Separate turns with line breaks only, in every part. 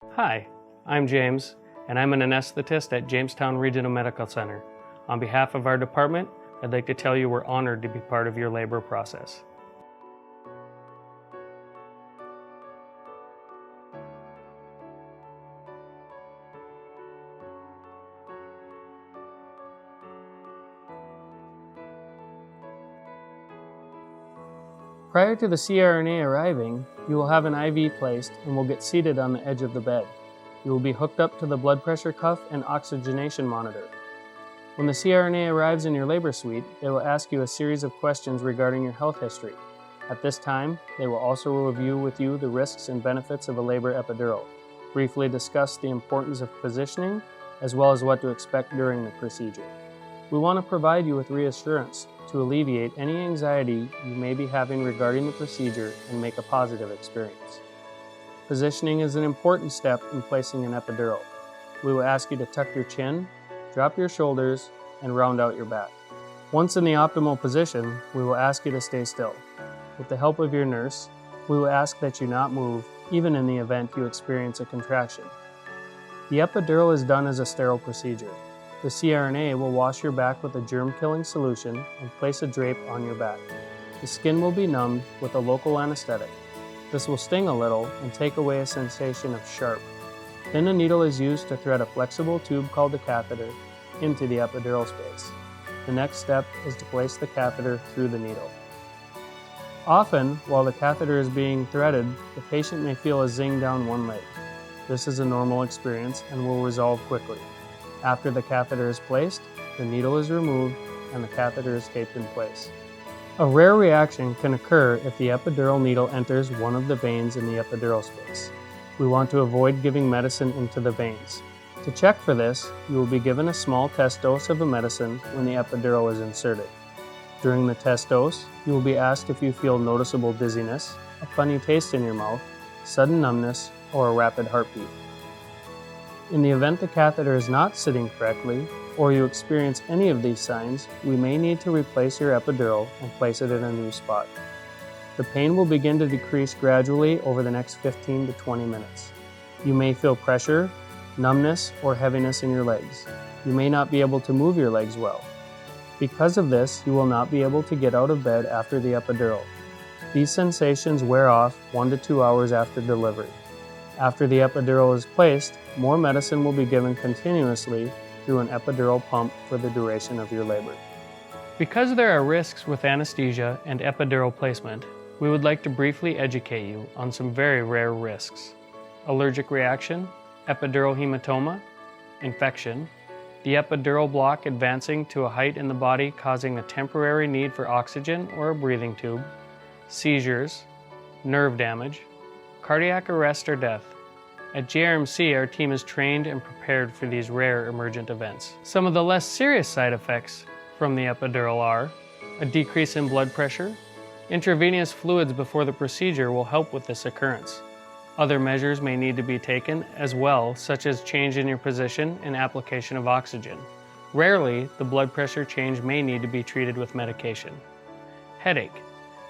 Hi, I'm James, and I'm an anesthetist at Jamestown Regional Medical Center. On behalf of our department, I'd like to tell you we're honored to be part of your labor process. Prior to the CRNA arriving, you will have an IV placed and will get seated on the edge of the bed. You will be hooked up to the blood pressure cuff and oxygenation monitor. When the CRNA arrives in your labor suite, they will ask you a series of questions regarding your health history. At this time, they will also review with you the risks and benefits of a labor epidural, briefly discuss the importance of positioning, as well as what to expect during the procedure. We want to provide you with reassurance to alleviate any anxiety you may be having regarding the procedure and make a positive experience. Positioning is an important step in placing an epidural. We will ask you to tuck your chin, drop your shoulders, and round out your back. Once in the optimal position, we will ask you to stay still. With the help of your nurse, we will ask that you not move, even in the event you experience a contraction. The epidural is done as a sterile procedure. The CRNA will wash your back with a germ-killing solution and place a drape on your back. The skin will be numbed with a local anesthetic. This will sting a little and take away a sensation of sharp. Then a needle is used to thread a flexible tube called a catheter into the epidural space. The next step is to place the catheter through the needle. Often, while the catheter is being threaded, the patient may feel a zing down one leg. This is a normal experience and will resolve quickly. After the catheter is placed, the needle is removed and the catheter is taped in place. A rare reaction can occur if the epidural needle enters one of the veins in the epidural space. We want to avoid giving medicine into the veins. To check for this, you will be given a small test dose of a medicine when the epidural is inserted. During the test dose, you will be asked if you feel noticeable dizziness, a funny taste in your mouth, sudden numbness, or a rapid heartbeat. In the event the catheter is not sitting correctly, or you experience any of these signs, we may need to replace your epidural and place it in a new spot. The pain will begin to decrease gradually over the next 15 to 20 minutes. You may feel pressure, numbness, or heaviness in your legs. You may not be able to move your legs well. Because of this, you will not be able to get out of bed after the epidural. These sensations wear off 1 to 2 hours after delivery. After the epidural is placed, more medicine will be given continuously through an epidural pump for the duration of your labor. Because there are risks with anesthesia and epidural placement, we would like to briefly educate you on some very rare risks: allergic reaction, epidural hematoma, infection, the epidural block advancing to a height in the body causing a temporary need for oxygen or a breathing tube, seizures, nerve damage, cardiac arrest or death. At JRMC, our team is trained and prepared for these rare emergent events. Some of the less serious side effects from the epidural are a decrease in blood pressure. Intravenous fluids before the procedure will help with this occurrence. Other measures may need to be taken as well, such as change in your position and application of oxygen. Rarely, the blood pressure change may need to be treated with medication. Headache.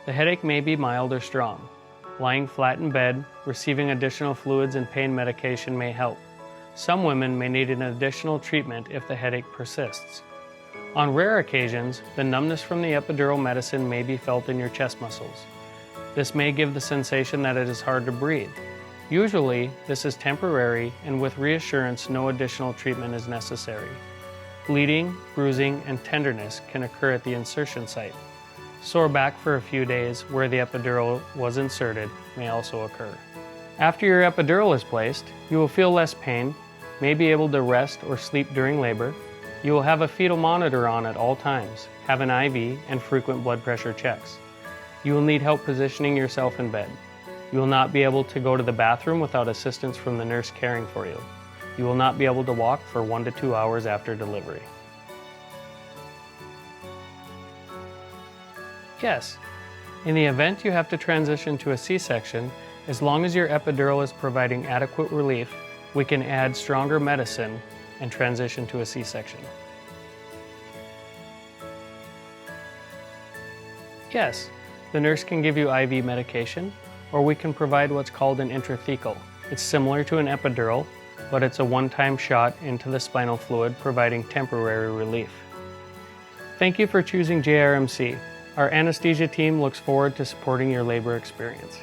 The headache may be mild or strong. Lying flat in bed, receiving additional fluids and pain medication may help. Some women may need an additional treatment if the headache persists. On rare occasions, the numbness from the epidural medicine may be felt in your chest muscles. This may give the sensation that it is hard to breathe. Usually, this is temporary, and with reassurance, no additional treatment is necessary. Bleeding, bruising, and tenderness can occur at the insertion site. Sore back for a few days where the epidural was inserted may also occur. After your epidural is placed, you will feel less pain, may be able to rest or sleep during labor. You will have a fetal monitor on at all times, have an IV, and frequent blood pressure checks. You will need help positioning yourself in bed. You will not be able to go to the bathroom without assistance from the nurse caring for you. You will not be able to walk for 1 to 2 hours after delivery. Yes, in the event you have to transition to a C-section, as long as your epidural is providing adequate relief, we can add stronger medicine and transition to a C-section. Yes, the nurse can give you IV medication, or we can provide what's called an intrathecal. It's similar to an epidural, but it's a one-time shot into the spinal fluid, providing temporary relief. Thank you for choosing JRMC. Our anesthesia team looks forward to supporting your labor experience.